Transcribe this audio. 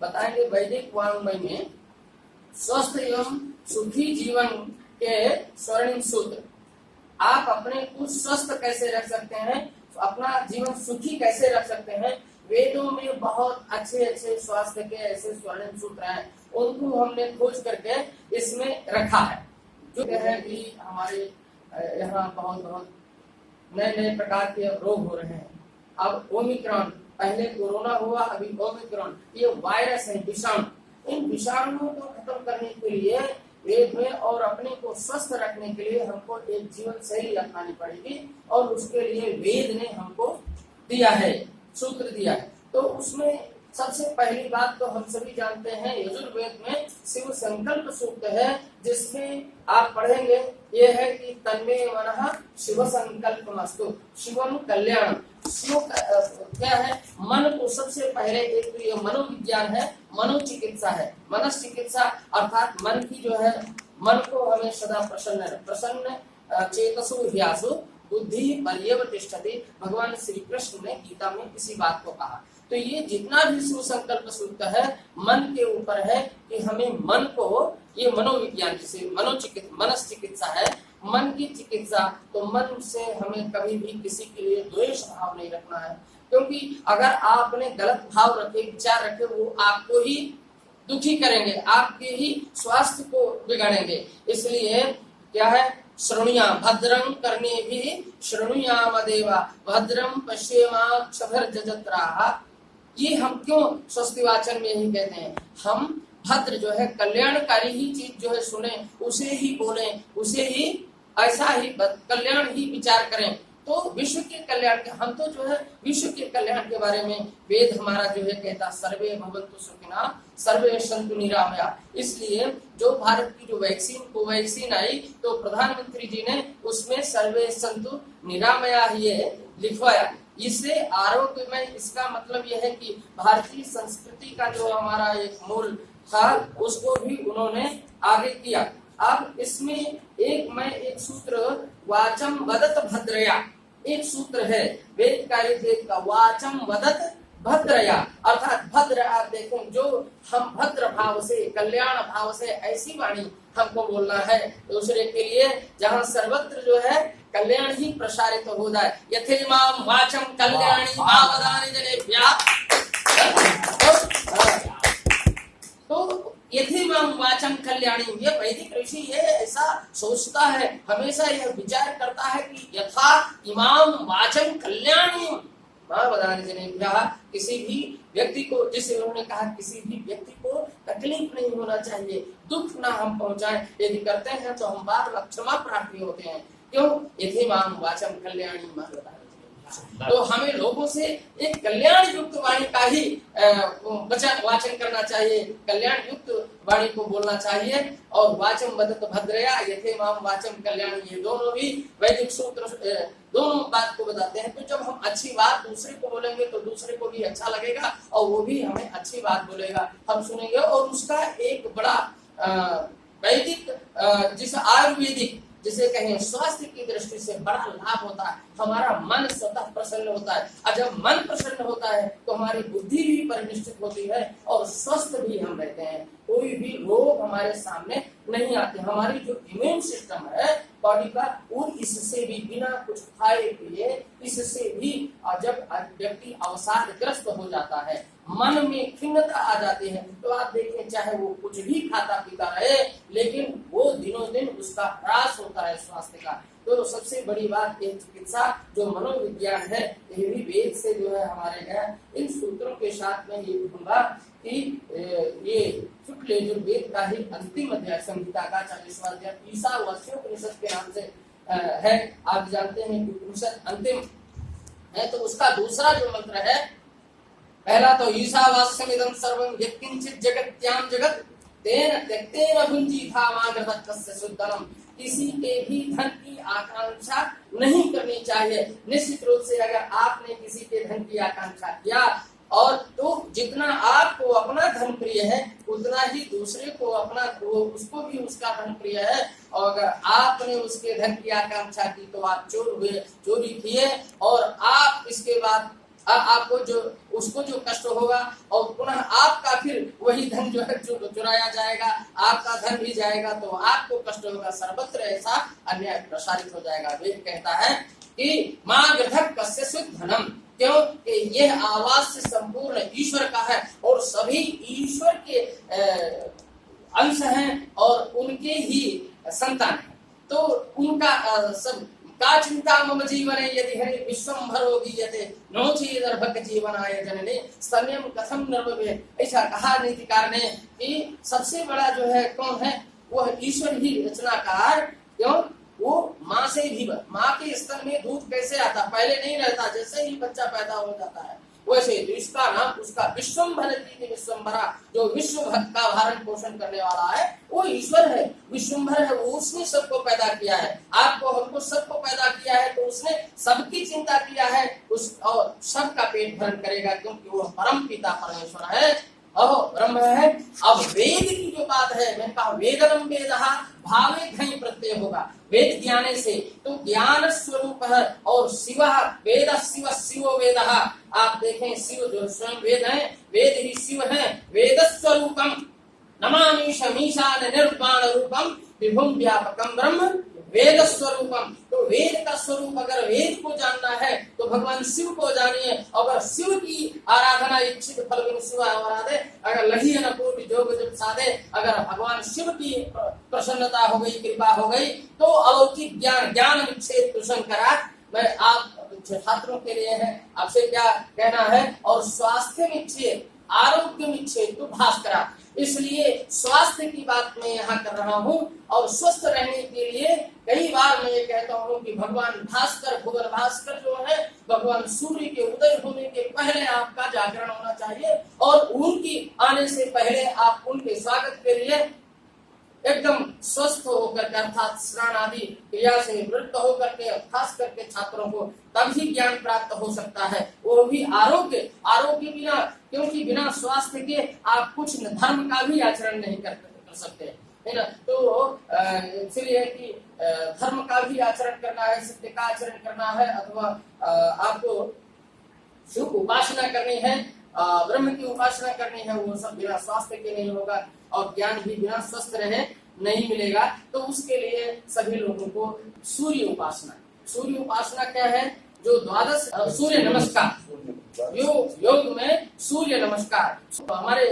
बताएंगे वैदिक वाङ्मय में स्वस्थ एवं सुखी जीवन के स्वर्णिम सूत्र। आप अपने को स्वस्थ कैसे रख सकते हैं, अपना जीवन सुखी कैसे रख सकते हैं, वेदों में बहुत अच्छे अच्छे स्वास्थ्य के ऐसे स्वर्णिम सूत्र हैं, उनको हमने खोज करके इसमें रखा है। जो है कि हमारे यहाँ बहुत बहुत नए नए प्रकार के रोग हो रहे हैं। अब ओमिक्रॉन, पहले कोरोना हुआ, अभी ओमिक्रॉन, ये वायरस है, विषाणु। इन विषाणुओं को खत्म करने के लिए वेद में और अपने को स्वस्थ रखने के लिए हमको एक जीवन शैली अपनानी पड़ेगी, और उसके लिए वेद ने हमको दिया है, सूत्र दिया है। तो उसमें सबसे पहली बात तो हम सभी जानते हैं, यजुर्वेद में शिव संकल्प सूक्त है, जिसमें आप पढ़ेंगे ये है कि तन्मे मनः शिव संकल्पमस्तु शिवम कल्याण। शिव क्या है, मन को सबसे पहले, एक तो ये मनोविज्ञान है, मनोचिकित्सा है, मनस चिकित्सा अर्थात मन की जो है, मन को हमें सदा प्रसन्न चेतसो ह्यासु बुद्धि पर्यव तिष्ठति, भगवान श्री कृष्ण ने गीता में इसी बात को कहा। तो ये जितना भी शिव संकल्प सूत्र है, मन के ऊपर है कि हमें मन को, ये मनोविज्ञान जिसे मनस चिकित्सा है, मन की चिकित्सा, तो मन से हमें कभी भी किसी के लिए द्वेष भाव नहीं रखना है, क्योंकि अगर आपने गलत भाव रखे, विचार रखे, वो आपको ही दुखी करेंगे, आपके ही स्वास्थ्य को बिगाड़ेंगे। इसलिए क्या है, श्रृणुया भद्रं करने भी श्रृणुयाम देवा भद्रं पश्येमाक्षभिर्जजत्राः। ये हम क्यों स्वस्तिवाचन में यही कहते हैं, हम भद्र जो है कल्याणकारी ही चीज जो है सुने, उसे ही बोले, उसे ही ऐसा ही कल्याण ही विचार करें, तो विश्व के कल्याण के, हम तो जो है विश्व के कल्याण के बारे में वेद हमारा जो है कहता, सर्वे भवन्तु सुखिनः सर्वे सन्तु निरामया। इसलिए जो भारत की जो वैक्सीन आई, तो प्रधानमंत्री जी ने उसमें सर्वे सन्तु निरामया ये लिखवाया। इससे आरोग्य में, इसका मतलब यह है कि भारतीय संस्कृति का जो हमारा एक मूल था, उसको भी उन्होंने आगे किया। अब इसमें एक सूत्र वाचम वदत भद्रया, एक सूत्र है वेद का वाचम वदत भद्रया, अर्थात भद्र, आप देखें जो हम भद्र भाव से, कल्याण भाव से ऐसी वाणी हमको बोलना है दूसरे के लिए, जहाँ सर्वत्र जो है कल्याण ही प्रसारित हो जाए। यथेमाम वाचम कल्याणी मावदानि जनेभ्यः, तो यथेमाम वाचम कल्याणी, ये वैदिक ऋषि ये ऐसा सोचता है, हमेशा यह विचार करता है कि यथा इमाम वाचम कल्याणी मावदानि जनेभ्यः, किसी भी व्यक्ति को, जिसे उन्होंने कहा किसी भी व्यक्ति को तकलीफ नहीं होना चाहिए, दुख ना हम पहुंचाएं, यदि करते हैं तो हम बार बार क्षमा प्रार्थी होते हैं। क्यों, यथेमाम वाचम कल्याणी मावदानि, तो हमें लोगों से एक कल्याण युक्त वाणी का ही वाचन करना चाहिए, कल्याण युक्त वाणी को बोलना चाहिए। और वाचम वदत भद्रया यथेमाम वाचम कल्याणी, ये दोनों भी वैदिक सूत्र दोनों बात को बताते हैं। तो जब हम अच्छी बात दूसरे को बोलेंगे तो दूसरे को भी अच्छा लगेगा, और वो भी हमें अच्छी बात बोलेगा, हम सुनेंगे। और उसका एक बड़ा वैदिक जिस आयुर्वेदिक जिसे कहें स्वास्थ्य की दृष्टि से बड़ा लाभ होता है, हमारा मन स्वतः प्रसन्न होता है, और जब मन प्रसन्न होता है तो हमारी बुद्धि भी परिनिष्ठित होती है और स्वस्थ भी हम रहते हैं, कोई भी रोग हमारे सामने नहीं आते। हमारी जो इम्यून सिस्टम है बॉडी का, वो इससे भी बिना कुछ खाए पिए, इससे भी जब व्यक्ति अवसादग्रस्त हो जाता है, मन में खिन्नता आ जाती है, तो आप देखें चाहे वो कुछ भी खाता पीता रहे, लेकिन वो दिनों दिन उसका ह्रास होता है स्वास्थ्य का। तो सबसे बड़ी बात ये चिकित्सा जो मनोविज्ञान है, ये भी वेद से जो है हमारे है। इन सूत्रों के साथ में ये कहूंगा कि ये शुक्ल यजुर्वेद का ही अंतिम अध्याय, संहिता का 40वां अध्याय ईशावास्योपनिषद के नाम से है। आप जानते हैं कि उपनिषद अंतिम है, तो उसका दूसरा जो मंत्र है, पहला तो ईशावास्यमिदं सर्वं यत्किंचित् जगत्यां जगत् तेन त्यक्तेन भुञ्जीथा मा गतस्य सुद्धनम। किसी के भी धन की आकांक्षा नहीं करनी चाहिए। निश्चित रूप से अगर आपने किसी के धन की आकांक्षा किया, और तो जितना आपको अपना धन प्रिय है, उतना ही दूसरे को अपना, उसको भी उसका धन प्रिय है। और अगर आपने उसके धन की आकांक्षा की तो आप चोर हुए, चोरी किए, और आप इसके बाद आपको जो उसको जो कष्ट होगा और पुनः आपका फिर वही धन जो है चुराया जाएगा, आपका धन भी जाएगा तो आपको कष्ट होगा, सर्वत्र ऐसा अन्याय प्रसारित हो जाएगा। वेद कहता है कि माँ गृधक कस्य सुख धनम, क्यों कि यह आवाज से संपूर्ण ईश्वर का है और सभी ईश्वर के अंश हैं और उनके ही संतान हैं। तो उनका सब का चिंता मम जीवने यदि हरि विश्वम्भरो गीयते नो चेदर्भक जीवनाय जनने स्तम्यम कथम नर्ववे। ऐसा कहा नीतिकार ने कि सबसे बड़ा जो है कौन है, वह ईश्वर ही रचनाकार। क्यों? वो माँ से भी, माँ के स्तन में दूध कैसे आता, पहले नहीं रहता, जैसे ही बच्चा पैदा हो जाता है वैसे तो इसका नाम उसका विश्वम्भर जी, विश्वम्भरा जो विश्व का भारण पोषण करने वाला है वो ईश्वर है, विश्वम्भर है, वो उसने सबको पैदा किया है, आपको हमको सबको पैदा किया है, तो उसने सबकी चिंता किया है उस और सबका पेट भरण करेगा, क्योंकि वो परम पिता परमेश्वर है, ब्रह्म है। अब वेद की जो बात है, मैंने कहा वेदनम वेदहा भावे घई प्रत्यय होगा, वेद ज्ञाने से, तो ज्ञान स्वरूप है और शिव वेद शिव शिवो वेदहा। आप देखें शिव जो स्वयं वेद है, वेद ही शिव है, वेद स्वरूपम नमामि शमीशान निर्वाण रूपम विभुम व्यापकम ब्रह्म वेद स्वरूपम। तो वेद का स्वरूप अगर वेद को जानना है तो भगवान शिव को जानिए, अगर शिव की आराधना इच्छित फल शिव आराधे, अगर लही न कोटि जोग जब साधे, अगर भगवान शिव की प्रसन्नता हो गई, कृपा हो गई, तो अलौकिक ज्ञान ज्ञान विच्छेद तुषं करा। मैं आप छात्रों के लिए है, आपसे क्या कहना है, और स्वास्थ्य विच्छेद आरोग्य विच्छेद तो भास्करा, इसलिए स्वास्थ्य की बात मैं यहाँ कर रहा हूँ। और स्वस्थ रहने के लिए कई बार मैं ये कहता हूँ कि भगवान भास्कर, भुवन भास्कर जो है, भगवान सूर्य के उदय होने के पहले आपका जागरण होना चाहिए और उनकी आने से पहले आप उनके स्वागत के लिए एकदम स्वस्थ होकर, अर्थात स्नान आदि क्रिया से निवृत्त होकर के, खास करके छात्रों को तभी ज्ञान प्राप्त हो सकता है, वो भी आरोग्य बिना, क्योंकि बिना स्वास्थ्य के आप कुछ धर्म का भी आचरण नहीं कर सकते, है ना। तो इसलिए कि धर्म का भी आचरण करना है, सत्य का आचरण करना है, अथवा आपको शिव उपासना करनी है, ब्रह्म की उपासना करनी है, वो सब बिना स्वास्थ्य के नहीं होगा और ज्ञान भी बिना स्वस्थ रहे नहीं मिलेगा। तो उसके लिए सभी लोगों को सूर्य उपासना क्या है, जो द्वादश सूर्य नमस्कार, योग में सूर्य नमस्कार हमारे